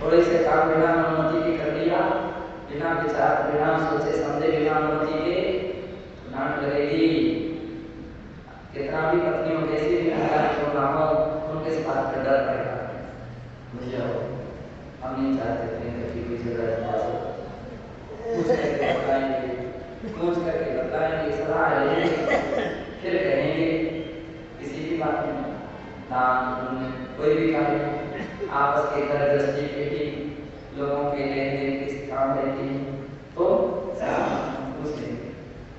थोड़े से काम बिना अनुमति के कर लिया, बिना विचार, बिना सोचे समझे, बिना अनुमति के डांट लगेगी। कितना भी पत्नियों कैसी भी क्यों ना हो, उनके इस बात का डर रहेगा। भैया हम नहीं चाहते थे कि कोई जगह पूछ करके बताएंगे, सलाह लेंगे, फिर कहेंगे किसी भी बात में दान कोई भी कार्य आपस के घर गृहस्थी के भी लोगों के लेन देन किसी काम रहती है तो पूछ लेंगे,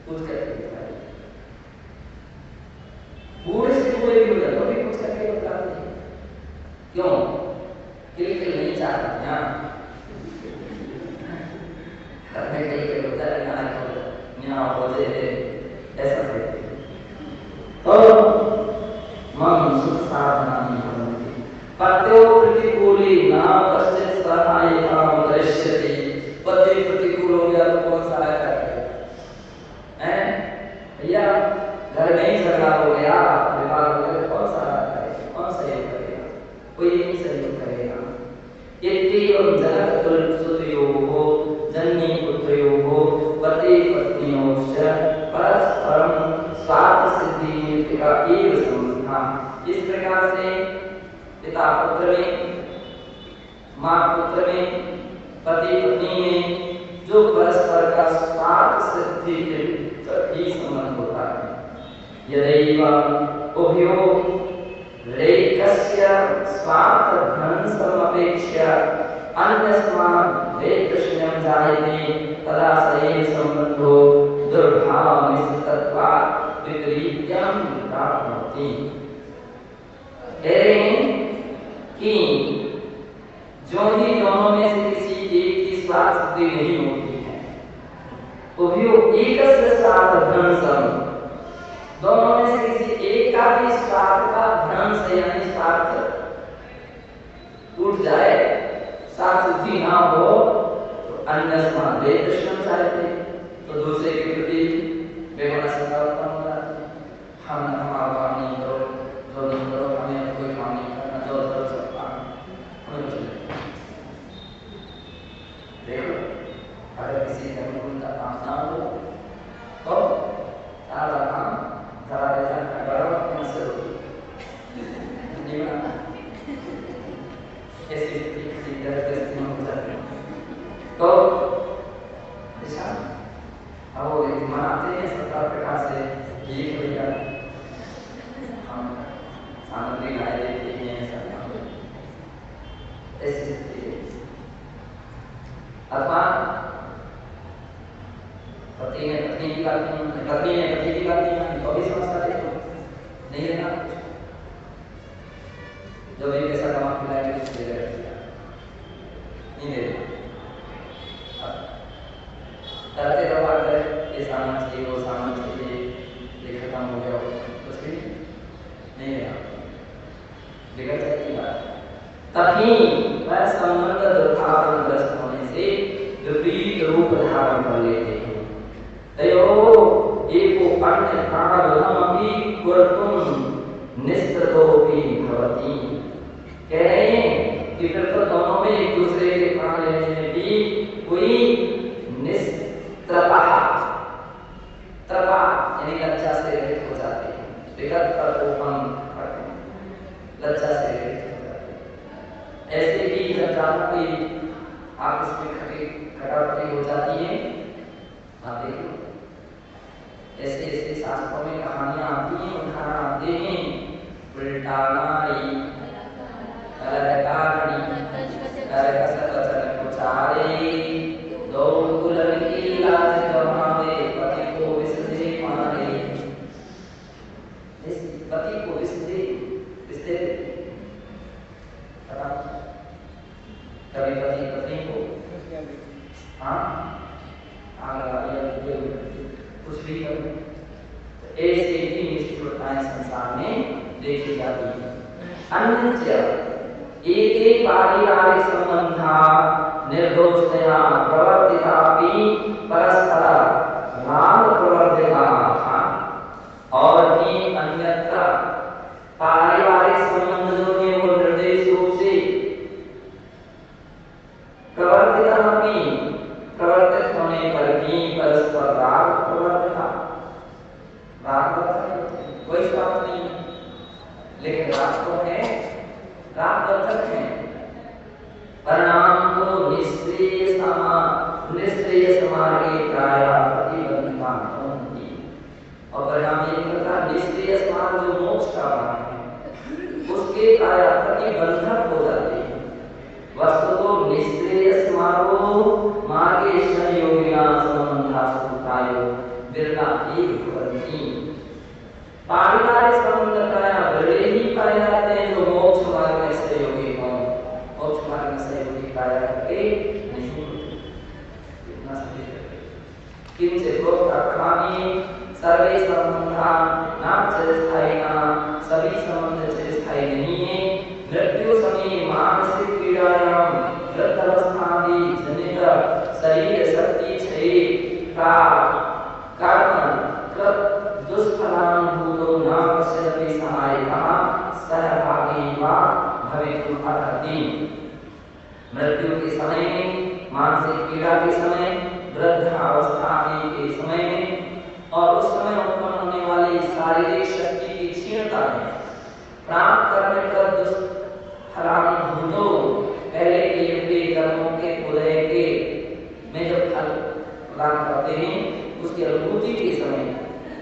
पूछ करके बताएंगे। बूढ़े से बूढ़े भी हो जाए तो भी पूछ करके बताते हैं। क्यों? किल नहीं चाहते यहाँ करने के लिए होता है यहाँ हो जाए ऐसा है। तो मन सुख साधना नहीं पत्यो प्रतिकूली ना पश्चित सहायता दृश्यति। पति प्रतिकूल हो गया तो कौन सहायता करेगा? हैं भैया घर में ही झगड़ा हो गया, विवाद हो गया, कौन सहायता करेगा? कौन सहयोग करेगा? कोई नहीं सहयोग करेगा। एवं जगत सुतयोः जन्य पुत्रयोः पति पत्न्योश्च परस्परं स्वार्थ सिद्धि का एव संबंधा। इस प्रकार से पिता पुत्र में, माँ पुत्र में, पति पत्नी में जो परस्पर का स्वार्थ सिद्धि ही संबंध होता है। यदैव उभयो रेकस्य स्वार्थ ध्वंसमपेक्ष्य अन्यस्मात् वैकृष्ण्यं जायते तदा सैव संबंधो दुर्भावनिष्ठत्वात् विपरीत्यं प्राप्नोति। कि जो ही दोनों में से किसी एक की स्वार्थ सिद्धि नहीं होती है, उभयो एकस्य स्वार्थ ध्वंसम, दोनों में से किसी एक का भी स्वार्थ का ध्वंस यानी स्वार्थ टूट जाए, स्वार्थ सिद्धि ना हो तो अन्यस्मात् वैकृष्ण्यं जायते, तो दूसरे के प्रति बेमनस्सता उत्पन्न हो जाती है। हम हमारा काम नहीं करो, जो नहीं करो, हमें कोई काम नहीं करना, जो करो सब काम हमें कुछ नहीं। देखो अगर किसी धर्म का काम ना हो तो सारा काम जरा ऐसा करो कैसे नहीं बना ऐसी किसी गलत में हो जाती है तो ऐसा अब वो मनाते हैं सरकार प्रकार से ये भैया हम सामग्री लाए देते हैं ऐसा ऐसी अथवा पति ने पत्नी की बात नहीं, पत्नी ने पति की बात नहीं, तो भी समझता है नहीं रहना जो भी पैसा कमा के लाएंगे उसके लिए नहीं देना। करते रहो बात ये सामान चाहिए, वो सामान चाहिए, ये खत्म हो गया, कुछ भी नहीं रहना, बिगड़ जाएगी बात। तभी वह संबंध दुर्भावग्रस्त होने से विपरीत रूप धारण कर लेते हैं। तयो एको अन्य प्राणवलमपि कर्तुं निस्ततोऽपि भवति। कह रहे हैं कि फिर तो दोनों में एक दूसरे के प्राण लेने में भी कोई निस्त्रता यानी लज्जा से रहित हो जाते हैं। विगत प्रकोपम लज्जा से रहित हो जाते हैं। ऐसे ही जब जानो कोई आपस में खटाखटी हो जाती है, आप देखो ऐसे ऐसे शास्त्रों में कहानियां आती हैं, उदाहरण आते हैं, उल्टानाई अलगकारणी करकसवचन कुचारे दो कुलन की लाज गवावे पति को विसदे मारे। इस पति को विसदे कभी पति पत्नी को कुछ भी करूं तो ऐसे ही निष्ठुरताएं संसार में देखी जाती है। अन्यच्च एके पारिवारिक संबंधा निर्दोषतया प्रवर्तितापि परस्पर लाभ प्रवर्तिताः। और भी अन्यत्र पारिवारिक संबंध जो है वो निर्देश रूप से पतितापि प्रवर्तित होने पर भी परस्पर राग प्रवर्तिता, राग कोई बात नहीं, लेकिन राग तो है, राग बंधक है। परिणाम को निष्क्रिय समार्गे प्रायः प्रतिबंधिता होती, और परिणाम ये निकलता निष्क्रिय समार्ग जो मोक्ष का मार्ग है उसके प्रायः प्रतिबंधक हो जाते हैं। वस्तुतो निष्क्रिय समार्गो मार्गे संयोगिना संबंधा सुखायो बिरला एक भवन्ति। पारिवारिक संबंध प्रायः बिरले ही पाए जाते हैं जो मोक्ष मार्ग में सहयोगी हों, मोक्ष मार्ग में सहयोगी पाया करके नहीं होते। इतना समझ किंचित प्रोक्तानि सर्वे संबंधा न चिरस्थायिना, सभी संबंध चिरस्थायी नहीं है। मृत्यु समय मानसिक पीड़ायाम वृद्धावस्थादि जनित शरीर शक्ति क्षय का कर्म कृत दुष्फलानुभूतो न पश्यति सहायकः सहभागी वा भवितुम् अर्हति। मृत्यु के समय में, मानसिक पीड़ा के समय, वृद्ध अवस्था के समय में और उस समय उत्पन्न होने वाली शारीरिक शक्ति की क्षीणता में प्राप्त करने पर दुष्फलानुभूतो, पहले के युग के कर्मों के उदय के में जब फल प्रदान करते हैं उसकी अनुभूति के समय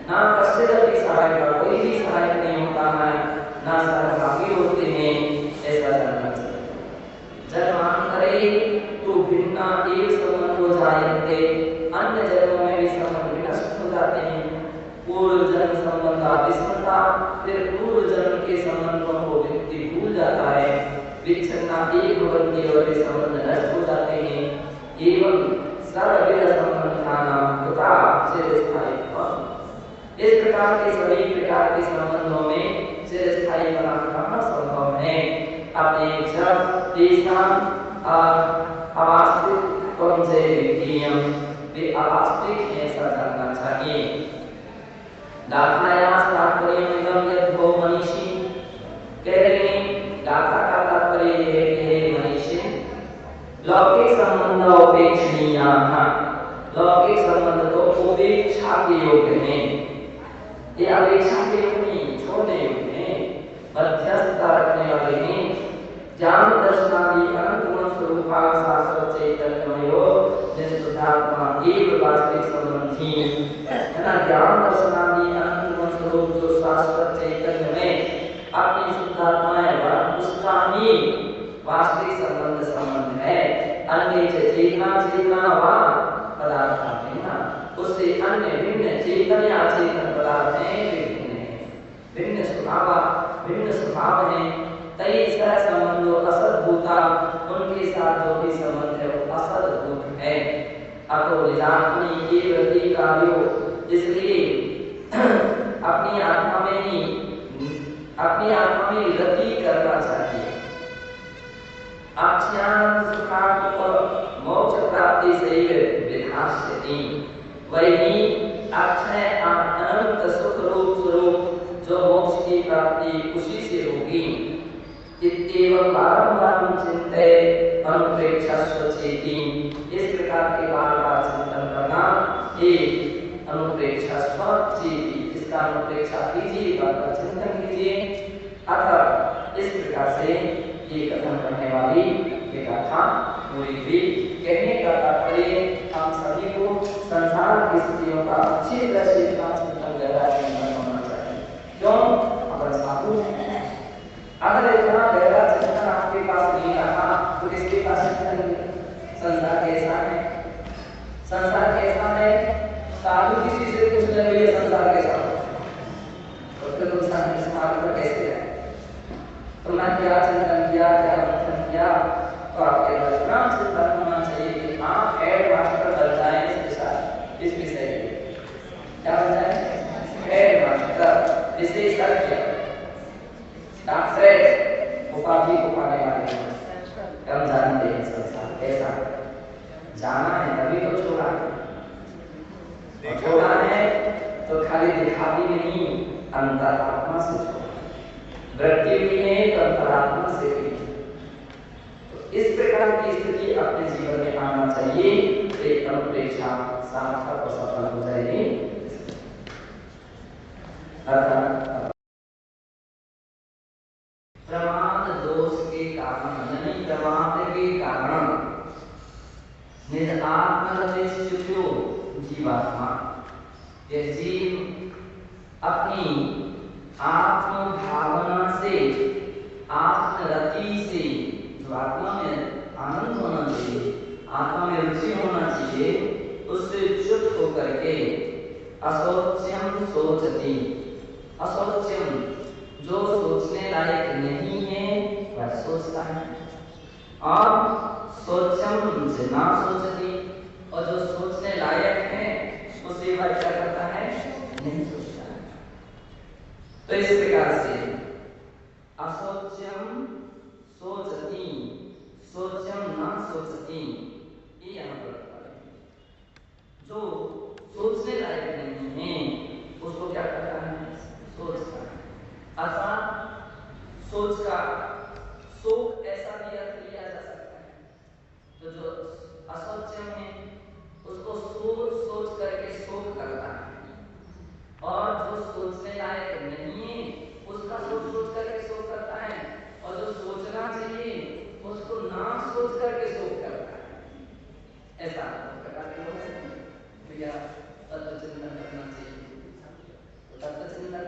ना कश्चिदपि सहायक, कोई भी सहायक नहीं होता है, ना सहभागी होते हैं, ऐसा जानना चाहिए। जन्मांतरे तो भिन्ना एक संबंधो जायन्ते, अन्य जन्मों में भी संबंध विनष्ट हो जाते हैं। पूर्व जन्म संबंध विस्मृता, फिर पूर्व जन्म के संबंधों को व्यक्ति भूल जाता है। विच्छिन्ना एक भवन्ति, और वे संबंध नष्ट हो जाते हैं। एवं सर्वविध संबंधानां कृता चिरस्थायित्वम्, इस प्रकार के सभी प्रकार के संबंधों में चिरस्थायी बना रहना संभव है। अपने जब तेषां अवास्तविकत्वं से विज्ञेयं, वे अवास्तविक हैं ऐसा जानना चाहिए। दाताया तात्पर्य इदं यद् भो मनीषी, कह रहे हैं दाता का तात्पर्य यह है कि हे मनीषी, लौकिक संबंध उपेक्षणीयाः, लौकिक संबंध तो उपेक्षा के योग्य हैं, ये अपेक्षा के योग्य नहीं, छोड़ने योग्य हैं, मध्यस्थता रखने वाले हैं। ज्ञान दर्शनादि अनंत गुण स्वरूपा शास्त्र चैतन्यमयो निष्ठुतात्मा एव वास्तविक संबंधी, है ना। ज्ञान दर्शनादि अनंत गुण स्वरूप जो शास्त्र चैतन्य में अपनी शुद्धात्मा है, उसका ही वास्तविक संबंध है। अन्य चेतना चेतना व पदार्थ है ना, उससे अन्य भिन्न चेतन या अचेतन पदार्थ हैं, भिन्न स्वभाव है। तई सह संबंधो असद्भूता, उनके साथ जो भी संबंध है वो असद्भूत है। अतो निजात्मनि के वृत्ति कार्यो, इसलिए अपनी आत्मा में वृद्धि करना चाहिए। आख्यान सुखात्म मोक्ष प्राप्ति से विधास्यति, वही अक्षय अनंत सुख रूप स्वरूप जो मोक्ष की प्राप्ति उसी से होगी। इत्येवं बारंबार चिंते अनुप्रेक्षा स्वचेति, इस प्रकार के बार-बार चिंतन करना, एक अनुप्रेक्षा स्वचेति, इसका अनुप्रेक्षा कीजिए, बार-बार चिंतन कीजिए। अतः इस प्रकार से ये कथन करने वाली ये गाथा पूरी हुई। कहने का तात्पर्य हम सभी को संसार की स्थितियों का अच्छी तरह से चिंतन गहराई में होना चाहिए। क्यों? अगर साधु हैं, अगर इतना गहरा चिंतन आपके पास नहीं रहा तो किसके पास चिंतन? संसार कैसा है? संसार कैसा है? साधु किसी से पूछ ले ये संसार कैसा है, तो फिर इंसान इस मार्ग पर कैसे है? तुमने क्या चिंतन किया, क्या मंथन किया, तो आपके पास इतना चिंतन होना चाहिए कि आप हेड मास्टर बन जाएं इस विषय में। क्या बन जाए? हेड मास्टर, विशेषज्ञ, डॉक्टरेट उपाधि को पाने वाले हैं। हम जानते हैं संसार कैसा जाना है, तभी तो छोड़ा है। छोड़ा है तो खाली दिखावी में नहीं, अंतरात्मा से छोड़ा। वृत्ति भी है तो अंतरात्मा से भी। तो इस प्रकार की स्थिति अपने जीवन में आना चाहिए, तो एक अनुप्रेक्षा सार्थक और सफल हो जाएगी। प्रमाद दोष के कारण यानी प्रमाद के कारण निरात्मनिश्चितो जीवात्मा, यह जीव अपनी आत्म भावना से, आत्मरति से, जो आत्मा में आनंद होना चाहिए, आत्मा में रुचि होना चाहिए, उससे च्युत होकर के असौच्यम सोचती, असौच्यम जो सोचने लायक नहीं है वह सोचता है, और सोचम से ना सोचती, और जो सोचने लायक है उसे वह क्या करता है, नहीं सोचता है। तो इस प्रकार से असोच्यम सोचती, सोचम ना सोचती, ये यहाँ पर जो सोचने लायक नहीं है उसको क्या करता है, सोचता है। अर्थात सोच का शोक ऐसा भी अर्थ लिया जा सकता है, तो जो असोच्यम है उसको सोच करके शोक करता है, और जो सोचने लायक नहीं है उसका सोच करके शोक करता है, और जो सोचना चाहिए उसको ना सोच करके शोक करता है। ऐसा प्रकार के लोग हैं भैया, तत्व चिंतन करना चाहिए। तत्व चिंतन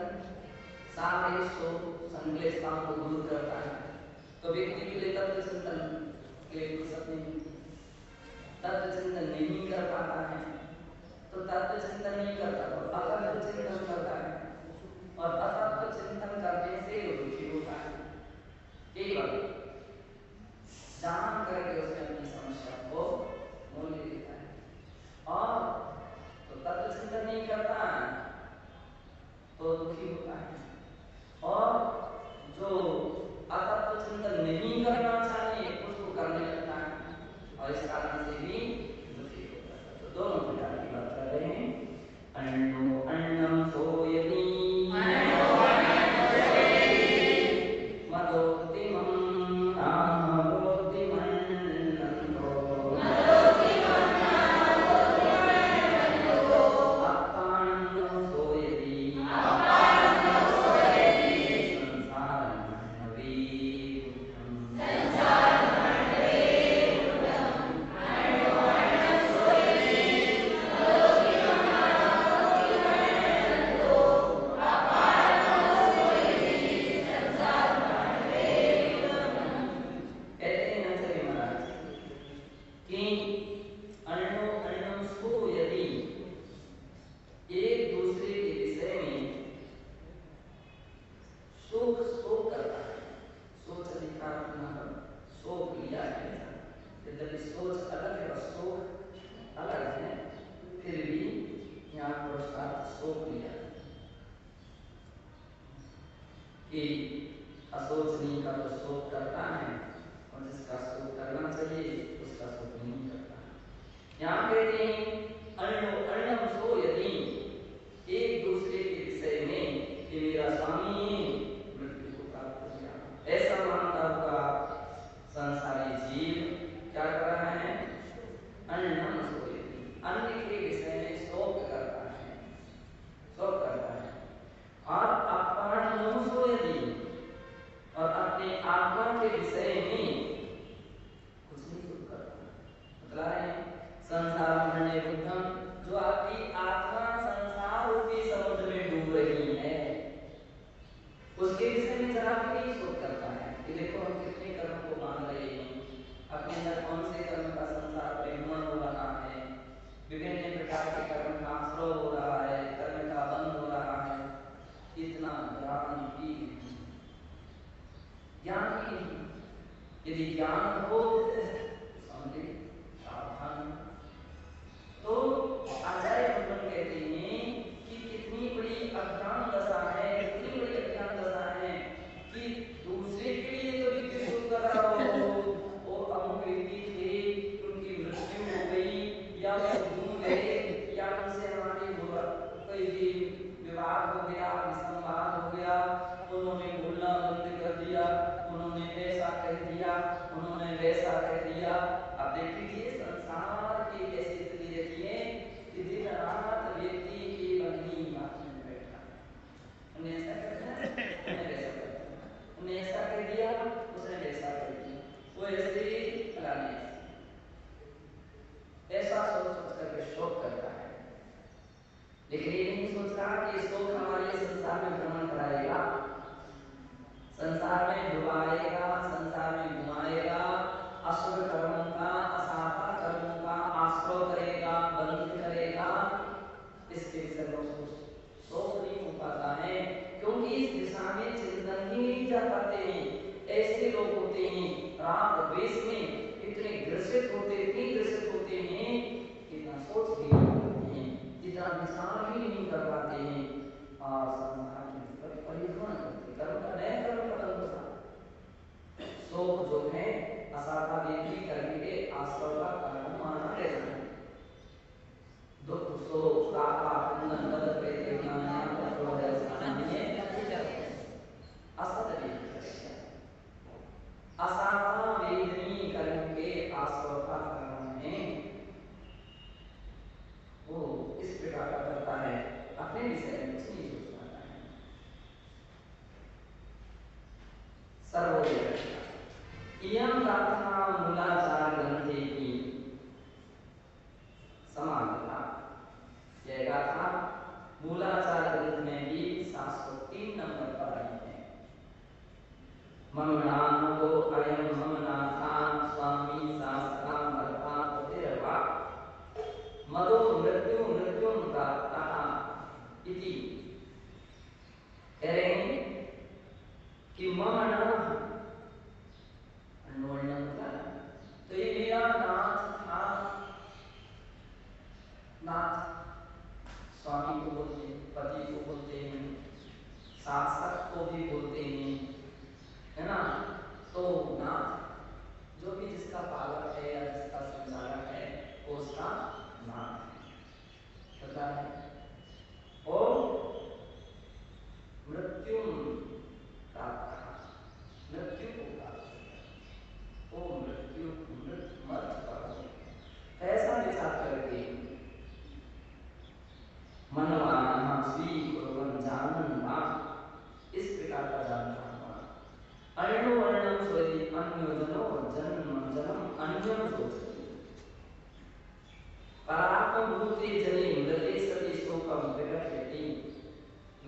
सारे शोक संक्लेशताओं को दूर करता है, तो व्यक्ति के लिए तत्व चिंतन के लिए फुर्सत नहीं मिलती, तत्व चिंतन नहीं कर पाता है, तो तत्व चिंतन नहीं करता तो अतत्व चिंतन करता है, और अतत्व चिंतन करने से रुचि होता है, केवल जान करके उसने अपनी समस्या को मोल ले लेता है, और तो तत्व चिंतन नहीं करता है तो दुखी होता है, और जो अतत्व चिंतन नहीं करना चाहिए उसको करने लगता है, और इस कारण से भी दुखी होता है। तो दोनों प्रकार की बात कर रहे हैं। अन्नो अन्नम सोयति मदोक्तिमं नामोक्तिमन्नन्तो अपान्नो सोयति असोचनीय का तो शोक करता है, और जिसका शोक करना चाहिए उसका शोक नहीं करता। यहाँ कहते हैं अन्नो अन्नम सोयति, एक दूसरे के विषय में कि मेरा स्वामी मृत्यु को प्राप्त हो गया, ऐसा मानता हुआ संसारी जीव क्या कर रहा है, अन्नम सोयति, अन्य के विषय में शोक करता है, शोक करता है, और अपान्नो सोयति, और अपने आत्मा के विषय में कुछ नहीं शोक करता। मतलब है संसार मरने बुद्धम, जो आपकी आत्मा संसार रूपी समुद्र में डूब रही है उसके विषय में जरा भी नहीं शोक करता है कि देखो हम कितने कर्म को मान रहे हैं, अपने अंदर कौन से कर्म का संसार परिभ्रमण हो रहा है, विभिन्न प्रकार के कर्म का आश्रय हो रहा है, कर्म का बंध हो रहा है, इतना ज्ञान भी नहीं, ज्ञान ही नहीं। यदि ज्ञान हो समझे सावधान। तो आचार्य भगवान कहते हैं कि कितनी बड़ी अज्ञान दशा है, कितनी बड़ी अज्ञान दशा है कि दूसरे के लिए तो भी शोक कर रहा हो, वो अमुक व्यक्ति थे उनकी मृत्यु हो गई, या वो घूम गए, या उनसे हमारी कोई भी विवाद हो गया, विसंवाद हो गया, उन्होंने बोलना बंद कर दिया, उन्होंने वैसा कह दिया, उन्होंने वैसा सोचा कि सुख हमारे संसार में भ्रमण कराएगा, संसार में डुबाएगा, संसार में घुमाएगा, असुर कर्मों का, असाधा कर्मों का आश्रय करेगा, बंद करेगा, इसके विषय में सोच नहीं हो पाता है, क्योंकि इस दिशा में चिंतन ही नहीं जा पाते हैं। ऐसे लोग होते हैं राग द्वेष में इतने ग्रसित होते, इतने ग्रसित होते हैं, इतना सोच भी नहीं पाते हैं, इतना विचार भी नहीं कर पाते हैं, और संसार में परिभ्रमण करते, कर्म का नया कर्म खत्म होता। शोक जो है असाधा व्यक्ति कर्म के आश्रय का कारण माना गया है। दुख शोक तापा कुंदन बद प्रेत ज्ञान क्रोध स्थानीय असत असाधा वेदनी कर्म के आश्रय का कारण है। वो इस प्रकार का करता है, अपने विषय में कुछ नहीं सोच पाता है। सर्वोदय इयं गाथा मूलाचार ग्रंथे की समानता। यह गाथा मूलाचार ग्रंथ में भी 703 नंबर पर आई है। मम नामो अयं मम नाथा स्वामी शास्त्रां भर्ता पतिर्वा मदो मृत्यु मृत्युं प्राप्तः इति। कह रहे हैं कि मम नाम तो ये मेरा नाथ था। नाथ स्वामी को बोलते हैं, पति को बोलते हैं, शासक को भी बोलते हैं, है ना। तो नाथ जो भी जिसका पालक है या जिसका संचालक है वो उसका नाथ पता है। और मृत्यु प्राप्त, मृत्यु को प्राप्त, ओ मृत्यु मत करो, ऐसा विचार करके मनवाना स्वीकुर्वन् जानन्ता, इस प्रकार का जानना हुआ। अण्यो वर्णम स्वयं अन्योजनो जन्म जन्म अन्यम सोचति परात्म भूते जने मृते सति शोकम विगत्यति।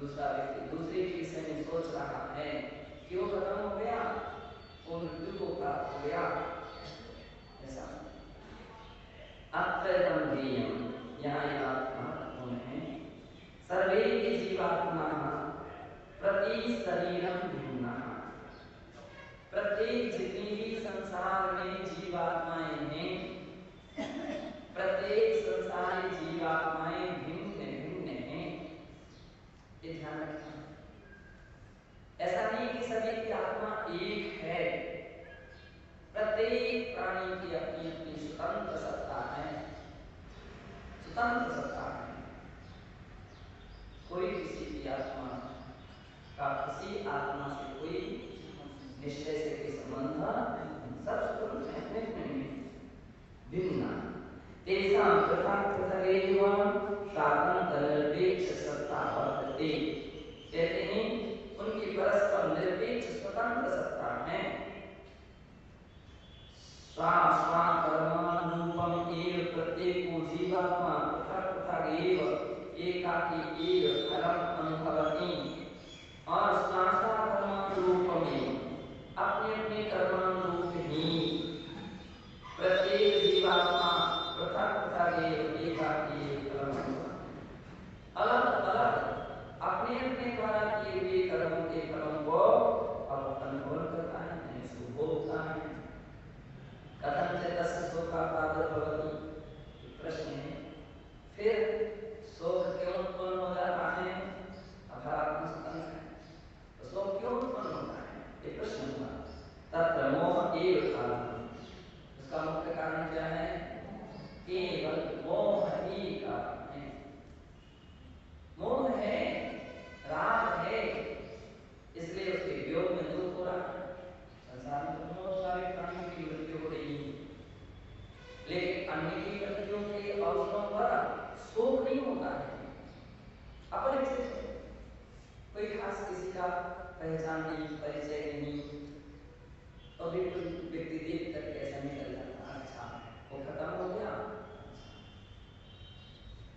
दूसरा व्यक्ति दूसरे के विषय में सोच रहा है कि वो खत्म हो गया, वो मृत्यु को प्राप्त हो गया, ऐसा। अत्रैतम ध्येयम्, यहाँ एक बात महत्वपूर्ण है। सर्वे जीवात्माः प्रति शरीरम भिन्नः, प्रत्येक जितनी भी संसार में जीवात्माएं हैं, प्रत्येक संसारी जीवात्माएं भिन्न भिन्न हैं, ये ध्यान रखना। ऐसा नहीं कि सभी की आत्मा एक है, प्रत्येक प्राणी की अपनी अपनी स्वतंत्र सत्ता है, स्वतंत्र सत्ता है। कोई किसी की आत्मा का किसी आत्मा से कोई निश्चय से कोई संबंध, सब स्वतंत्र है, अपने में भिन्न। तेषां पृथक् पृथगेव शातंतरनिरपेक्ष सत्ता वर्तते। कहते हैं उनकी परस्पर निरपेक्ष स्वतंत्र सत्ता है। स्वा स्वा कर्मानुरूपम एव प्रत्येको जीवात्मा पृथक् पृथक् एव एकाकी एव फलम् अनुभवति। और स्वा कर्मानुरूपम अपने अपने कर्मानुरूप ही प्रत्येक जीवात्मा पृथक पृथक एकाकी एव फलम् अनुभवति। अलग अलग अपने अपने द्वारा किए हुए कर्मों के फलों को अनुभव करता है, भोगता है। कथम से तस्य शोकापादर्भवति, प्रश्न है। फिर शोक क्यों उत्पन्न हो जाता है? अधरात्म स्तंभ है, तो शोक क्यों उत्पन्न होता है, ये प्रश्न हुआ। तत्र मोह एव कारणम्, इसका मुख्य कारण क्या है? केवल मोह ही कारण है। मोह है, राग है, इसलिए उसके वियोग में दुख हो रहा है। संसार में तो बहुत सारे प्राणियों की मृत्यु हो रही है, लेकिन अन्य की मृत्यु के अवसरों पर शोक नहीं होता है। अपरिचित है, कोई खास किसी का पहचान नहीं, परिचय नहीं, तो भी कोई व्यक्ति देख कर कैसा निकल जाता, अच्छा वो खत्म हो गया,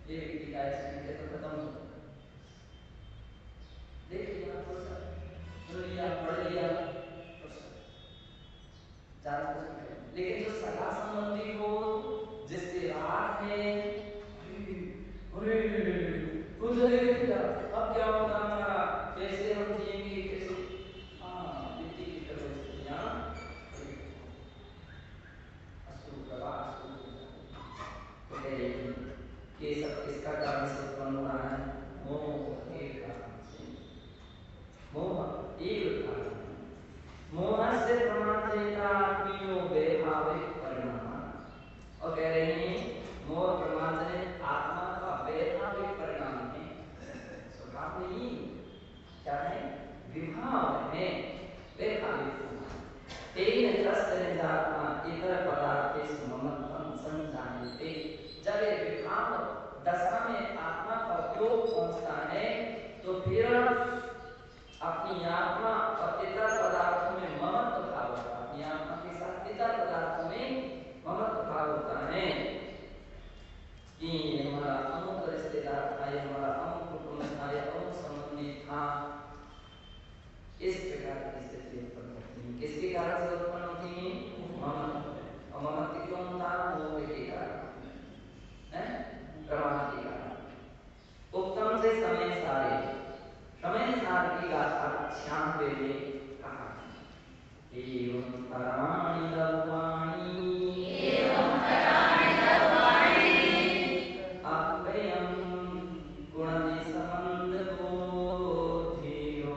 ये व्यक्ति का एक्सीडेंट है तो खत्म हो गया। ये सब इसका कारण से उत्पन्न हो रहा है मोह एक कारण से। मोह एक कारण, मोह से प्रमाणिता आत्मियो वैभाविक परिणाम। और कह रहे हैं मोह प्रमाणित आत्मा का वैभाविक परिणाम है, स्वभाव नहीं, क्या है, विभाव है, वैभाविक। तेन त्रस्तनिदात्मा इतर पदार्थे ममत्वं संजायते। जब ये विभाव दशा में आत्मा का उपयोग पहुंचता है तो फिर अपनी आत्मा और इतर पदार्थों में ममत्व भाव होता है, अपनी आत्मा के साथ इतर पदार्थों में ममत्व भाव होता है कि हमारा अमुक रिश्तेदार था, हमारा अमुक कुटुंब था, अमुक संबंधी था। इस प्रकार की स्थिति उत्पन्न होती है। किसके कारण से उत्पन्न होती है? ममत्व। और ममत्व क्यों होता है? मोह के कारण, प्रमाण के कारण। उत्तम से समय सार की गाथा 96 में कहा एवं पराणि लवाणी अव्ययं गुण संबंध बोधियो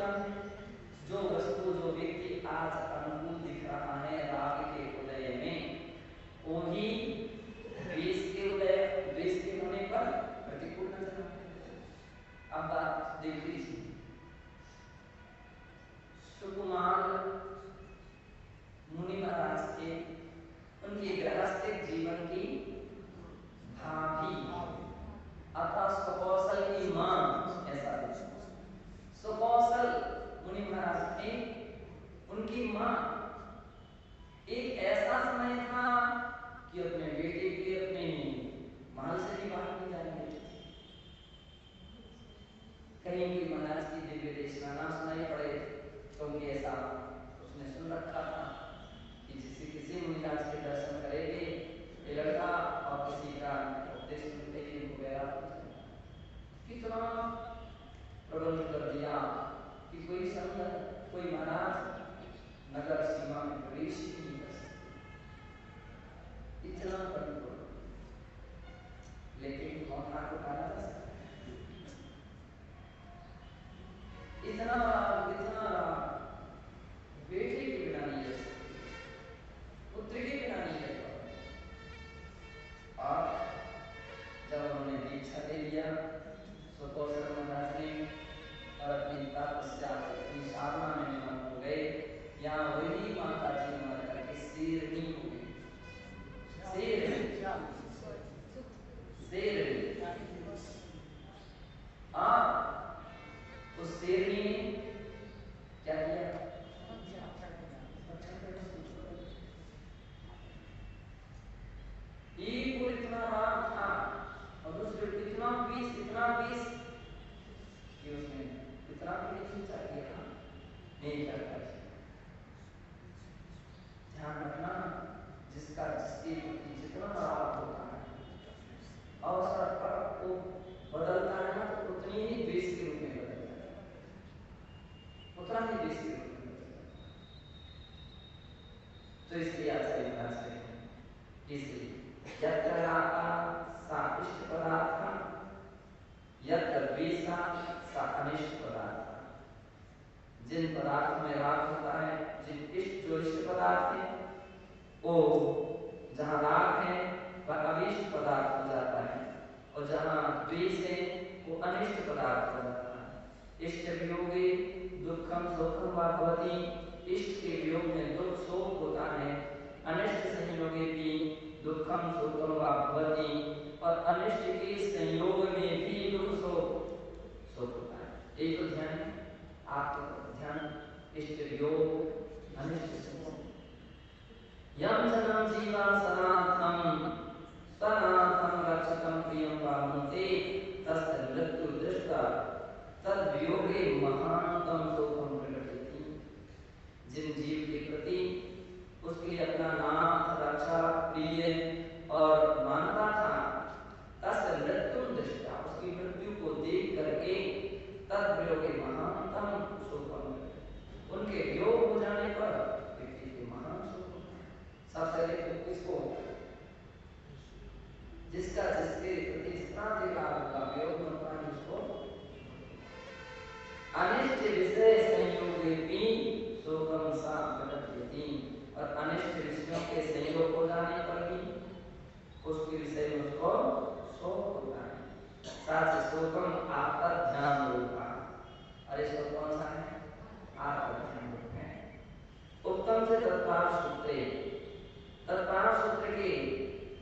बोला जो वस्तु जो व्यक्ति आज अनुकूल दिख रहा है राग के उदय में, वही द्वेष के होने पर प्रतिकूल नजर आता है। अब बात देख लीजिए, सुकुमार मुनि महाराज थे, उनके गृहस्थिक जीवन की भाभी अथवा सुकौशल की मां, ऐसा सुकौशल मुनि महाराज थे, उनकी मां, एक ऐसा समय था कि अपने बेटे के अपने महल से भी बाहर नहीं जाने देते थे। कहीं भी महाराज की दिव्य देशना ना सुनाई पड़े तो उनकी ऐसा उसने सुन रखा था कि किसी मुनिराज के दर्शन करेंगे ये लड़का और किसी का उपदेश सुनते ही उनको बैराग कितना प्रबंध कर दिया कि कोई संत कोई महाराज नगर सीमा में प्रवेश ही नहीं कर सकते, इतना प्रतिकूल। लेकिन कौन को टाला जा सकता है? इतना बेटे के बिना नहीं रह सकते, पुत्र के बिना नहीं रह सकते। और जब उन्होंने दीक्षा ले लिया सुकौशल महाराज ने और अपनी तपस्या अपनी साधना में निमग्न हो गए, यहाँ वही माता जी मर करके शेरनी हो गई। उस शेरनी ने क्या किया? एक को इतना राग था और दूसरे को इतना विष कि उसने इतना भी खींचा किया नहीं करता। ध्यान रखना, जिसका जिसके प्रति जितना राग होता है अवसर पर वो बदलता है ना, तो उतनी ही द्वेष के रूप में बदलता है, उतना ही द्वेष के रूप में बदलता है। तो इसलिए आपसे विकास करें, इसलिए यत्र रागा सा इष्ट पदार्थ, यत्र द्वेषा सा अनिष्ट पदार्थ। जिन पदार्थ में राग होता है, जिन जो इष्ट पदार्थ है, वो जहाँ राग है वह अविष्ट पदार्थ हो जाता है, और जहाँ द्वेष है वो अनिष्ट पदार्थ हो जाता है। इष्ट वियोगे दुखम सुखम वा भवति, इष्ट के वियोग में दुख शोक होता है, अनिष्ट संयोगे भी दुखम सुखम वा भवति, और अनिष्ट के संयोग में भी दुख शोक होता है। एक तो ध्यान, आपको ध्यान, इष्ट वियोग अनिष्ट संयोग। यम जन्म जीवा सनातनम रक्षितम प्रियम वामते तस्य मृत्यु दृष्टा तद वियोगे महानतम शोकम प्रकटयति। जिन जीव के प्रति उसके लिए अपना नाथ रक्षा प्रिय और मानता था, तस्य मृत्यु दृष्टा, उसकी मृत्यु को देख करके तद वियोगे महानतम शोकम, उनके वियोग हो जाने पर व्यक्ति के महान शोक होता है। सबसे अधिक किसको? जिसका जिसके प्रति जितना अधिकार होगा वियोग में होता है उसको अनिष्ट विषय संयोगे भी शोकम सा प्रकटयति, और अनिष्ट विषयों के संयोग हो जाने पर भी उसके विषय में उसको शोक होता है। साथ शोकम आपका ध्यान होगा। अरे शोक कौन सा है? आपका ध्यान है। उत्तम से तत्पर सूत्र के